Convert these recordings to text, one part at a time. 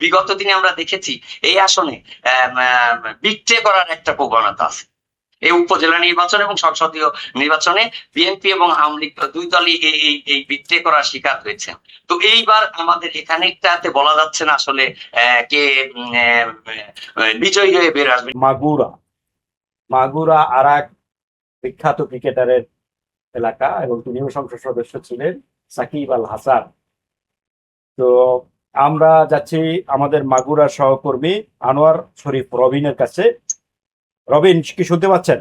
বিগত দিনে আমরা দেখেছি এই আসনে বিট্রে করার একটা প্রবণতা আছে। এই উপজেলা নির্বাচন এবং সংসদীয় নির্বাচনে বিএনপি এবং আওয়ামী লীগ দুই দলই এই বিট্রে করার শিকার হয়েছে। তো এইবার আমাদের এখানেটাতে বলা যাচ্ছে না আসলে কে বিজয়ী হয়ে বের আসবে। মাগুরা আর এক বিখ্যাত ক্রিকেটারের এলাকা এবং তিনিও সংসদ সদস্য ছিলেন, সাকিব আল হাসান। তো আমরা যাচ্ছি আমাদের মাগুরা সহকর্মী আনোয়ার শরীফ রবিনের কাছে। রবিন, কি শুনতে পাচ্ছেন?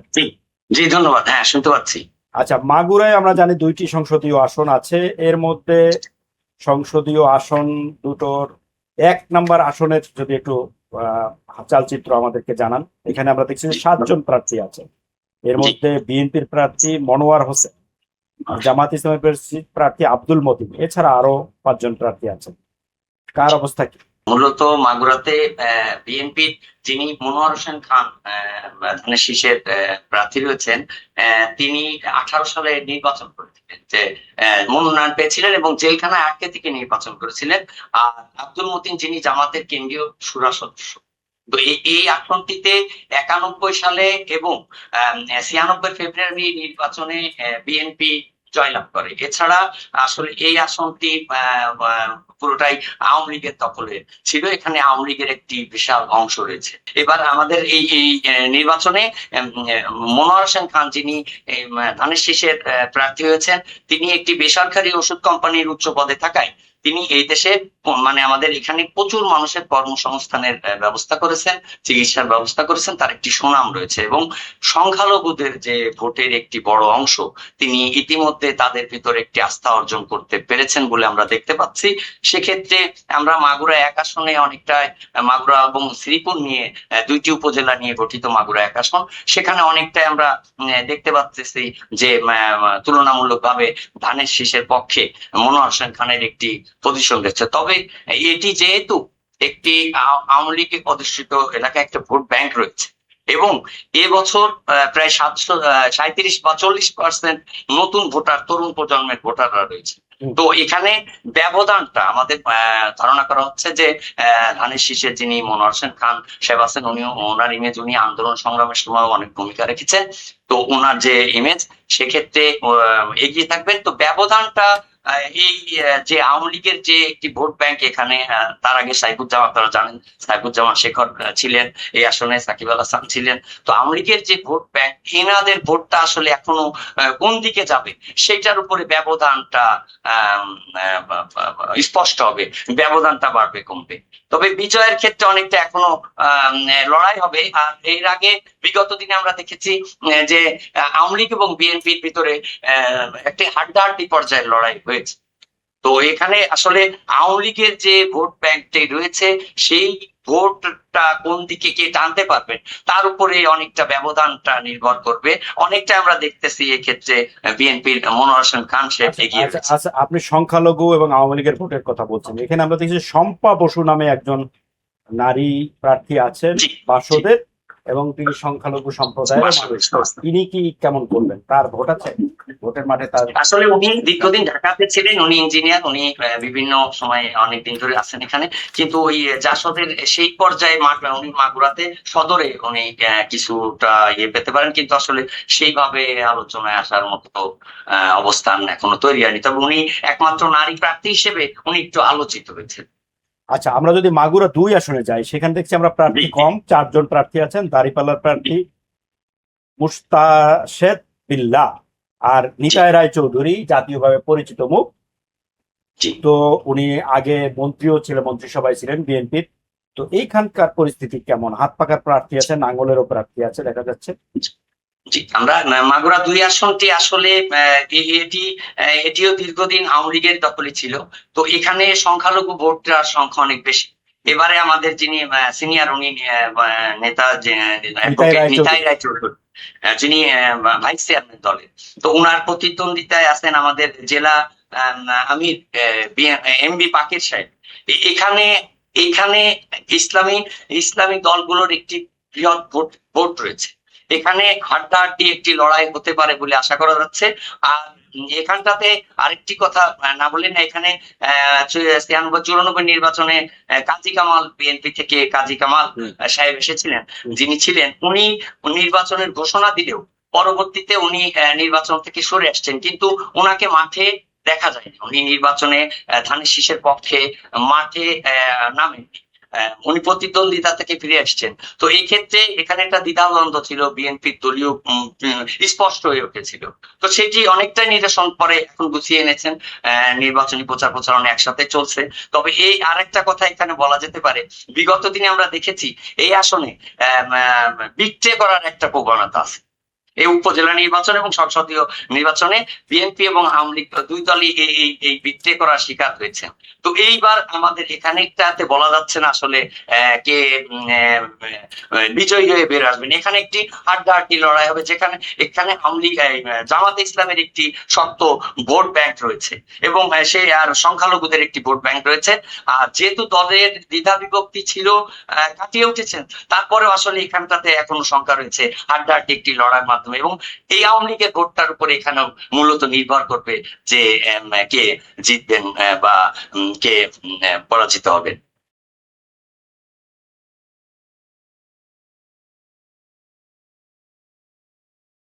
জি ধন্যবাদ, হ্যাঁ শুনতে পাচ্ছি। আচ্ছা, মাগুরায় আমরা জানি 2টি সংসদীয় আসন আছে। এর মধ্যে সংসদীয় আসন দুটোর 1 নম্বর আসনের যদি একটু চালচিত্র আমাদেরকে জানান। এখানে আমরা দেখছি 7 জন প্রার্থী আছে। এর মধ্যে বিএনপির প্রার্থী মনোয়ার হোসেন, জামাত ইসলামের প্রার্থী আব্দুল মতিন, এছাড়া আরো 5 জন প্রার্থী আছেন। কার অবস্থা কি? মূলত মাগুরাতে বিএনপির যিনি মনোয়ার হোসেন খান ধানের শীষের প্রার্থী রয়েছেন, তিনি 18 সালে নির্বাচন করেছিলেন, যে মনোনয়ন পেয়েছিলেন এবং জেলখানায় আটকে থেকে নির্বাচন করেছিলেন। আর আব্দুল মতিন যিনি জামাতের কেন্দ্রীয় শুরা সদস্য। তো এই আসনটিতে 91 সালে এবং 96 ফেব্রুয়ারি নির্বাচনে বিএনপি জয়লাভ করে। এছাড়া আসলে এই আসনটি পুরোটাই আওয়ামী লীগের দখলে ছিল। এখানে আওয়ামী লীগের একটি বিশাল অংশ রয়েছে। এবার আমাদের এই নির্বাচনে মনোয়ার হোসেন খান, যিনি ধানের শীষের প্রার্থী হয়েছেন, তিনি একটি বেসরকারি ওষুধ কোম্পানির উচ্চ পদে থাকায় তিনি এই দেশে মানে আমাদের এখানে প্রচুর মানুষের কর্মসংস্থানের ব্যবস্থা করেছেন, চিকিৎসার ব্যবস্থা করেছেন, তার একটি সুনাম রয়েছে এবং সংখ্যালঘুদের যে ভোটের একটি বড় অংশ, তিনি ইতিমধ্যে তাদের ভিতরে একটি আস্থা অর্জন করতে পেরেছেন বলে আমরা দেখতে পাচ্ছি। সেক্ষেত্রে আমরা মাগুরা 1 আসনে অনেকটা, মাগুরা এবং শ্রীপুর নিয়ে 2টি উপজেলা নিয়ে গঠিত মাগুরা 1 আসন, সেখানে অনেকটাই আমরা দেখতে পাচ্ছি যে তুলনামূলকভাবে ধানের শীষের পক্ষে মনোয়ার হোসেন খানের একটি পজিশন রয়েছে। তবে এটি যেহেতু একটি আওয়ামী লীগ অধিষ্ঠিত এলাকায় একটা ভোট ব্যাংক রয়েছে এবং এবছর প্রায় 37 বা 40% নতুন ভোটার, তরুণ প্রজন্মের ভোটাররা রয়েছে। তো এখানে ব্যবধানটা আমাদের ধারণা করা হচ্ছে যে ধানের শীষের যিনি মনোয়ার হোসেন খান সাহেব আছেন, ওনার ইমেজ, উনি আন্দোলন সংগ্রামের সময় অনেক ভূমিকা রেখেছেন। তো ওনার যে ইমেজ, সেক্ষেত্রে এগিয়ে থাকবেন। তো ব্যবধানটা এই যে আওয়ামী লীগের যে একটি ভোট ব্যাংক, এখানে তার আগে সাইফুজ্জামান, আপনারা জানেন সাইফুজ্জামান শেখর ছিলেন এই আসনে, সাকিব আল হাসান ছিলেন। তো আওয়ামী লীগের যে ভোট ব্যাংক, এনাদের ভোটটা আসলে এখনো কোন দিকে যাবে সেটার উপরে ব্যবধানটা স্পষ্ট হবে, ব্যবধানটা বাড়বে কমবে। তবে বিজয়ের ক্ষেত্রে অনেকটা এখনো লড়াই হবে। আর এর আগে বিগত দিনে আমরা দেখেছি যে আওয়ামী লীগ এবং বিএনপির ভিতরে একটি হাড্ডাহাড্ডি পর্যায়ের লড়াই হয়েছে। তো এখানে আসলে আওয়ামী লীগের যে ভোট ব্যাংকটি রয়েছে, সেই ভোটটা কোন দিকে কে টানতে পারবেন তার উপরে অনেকটা ব্যবধানটা নির্ভর করবে। অনেকটা আমরা দেখতেছি এক্ষেত্রে বিএনপির মনোয়ার হোসেন খান সাহেব এগিয়ে। আচ্ছা, আপনি সংখ্যালঘু এবং আওয়ামী লীগের ভোটের কথা বলছেন। এখানে আমরা দেখছি শম্পা বসু নামে একজন নারী প্রার্থী আছেন বাসদের, এবং তিনি সংখ্যালঘু সম্প্রদায়ের মানুষ। তিনি কি কেমন করবেন? তার ভোট আছে ভোটের মাঠে? তার আসলে উনি দীর্ঘদিন ঢাকাতে ছিলেন, উনি ইঞ্জিনিয়ার, উনি বিভিন্ন সময় অনেকদিন ধরে আছেন এখানে, কিন্তু ওই জাসদের সেই পর্যায়ে উনি মাগুরাতে সদরে উনি কিছুটা পেতে পারেন, কিন্তু আসলে সেইভাবে আলোচনায় আসার মতো অবস্থান এখনো তৈরি হয়নি। তবে উনি একমাত্র নারী প্রার্থী হিসেবে উনি একটু আলোচিত হয়েছেন। আচ্ছা, আমরা যদি মাগুরা 2 আসনে যাই, সেখানে দেখছি আমরা প্রার্থী কম, 4 জন প্রার্থী আছেন। দাঁড়িপাল্লার প্রার্থী মুস্তাশেদ বিল্লাহ আর নিতাই রায় চৌধুরী, জাতীয়ভাবে পরিচিত মুখ। তো উনি আগে মন্ত্রীও ছিলেন, মন্ত্রিসভায় ছিলেন বিএনপির। তো এইখানকার পরিস্থিতি কেমন? হাত পাকার প্রার্থী আছে, নাঙ্গলেরও প্রার্থী আছে দেখা যাচ্ছে। আমরা মাগুরা 2 আসনটি আসলে এটিও দীর্ঘদিন আওয়ামী লীগের দখলে ছিল। তো এখানে সংখ্যালঘু ভোটার সংখ্যা অনেক বেশি। এবারে আমাদের যিনি সিনিয়র উনি নেতা নিতাই রায় চৌধুরী, যিনি ভাইস চেয়ারম্যান দলের, তো উনার প্রতিদ্বন্দ্বিতায় আছেন আমাদের জেলা আমির এমবি পাকির সাহেব। এখানে ইসলামী দলগুলোর একটি বৃহৎ ভোট রয়েছে। এখানে হাড্ডাহাড্ডি একটি লড়াই হতে পারে বলে আশা করা যাচ্ছে। আর এখানটাতে আরেকটি কথা না বললেন না, এখানে 93-94 নির্বাচনে কাজী কামাল, বিএনপি থেকে কাজী কামাল সাহেব এসেছিলেন, যিনি ছিলেন, উনি নির্বাচনের ঘোষণা দিলেও পরবর্তীতে উনি নির্বাচন থেকে সরে আসছেন, কিন্তু ওনাকে মাঠে দেখা যায়নি। উনি নির্বাচনে ধানের শীষের পক্ষে মাঠে নামেন, উনি প্রতিদ্বন্দ্বিতা থেকে ফিরে আসছেন। তো এই ক্ষেত্রে এখানে একটা দ্বিধাদ্বন্দ্ব ছিল, বিএনপির দলীয় স্পষ্ট হয়ে উঠেছিল। তো সেটি অনেকটাই নিরসন পরে এখন গুছিয়ে এনেছেন, নির্বাচনী প্রচার প্রচারণা একসাথে চলছে। তবে এই আরেকটা কথা এখানে বলা যেতে পারে, বিগত দিনে আমরা দেখেছি এই আসনে বিক্রে করার একটা প্রবণতা আছে। এই উপজেলা নির্বাচন এবং সংসদীয় নির্বাচনে বিএনপি এবং আওয়ামী লীগ দুই দলই এই বিক্রি করার শিকার হয়েছে। তো এইবার আমাদের এখানেটাতে বলা যাচ্ছে না আসলে কে বিজয়ী হয়ে বের আসবেন। এখানে একটি হাড্ডাহাড্ডি লড়াই হবে, যেখানে এখানে আওয়ামী লীগ জামাতে ইসলামের একটি শক্ত ভোট ব্যাংক রয়েছে এবং সে আর সংখ্যালঘুদের একটি ভোট ব্যাংক রয়েছে। আর যেহেতু দলের দ্বিধা বিভক্তি ছিল, কাটিয়ে উঠেছেন, তারপরেও আসলে এখানটাতে এখনো সংখ্যা রয়েছে হাড্ডাহাড্ডি একটি লড়াইয়ের মাধ্যমে। এবং এই আওয়ামী লীগের ভোটটার উপরে এখানেও মূলত নির্ভর করবে যে কে জিতবেন বা কে পরাজিত হবেন।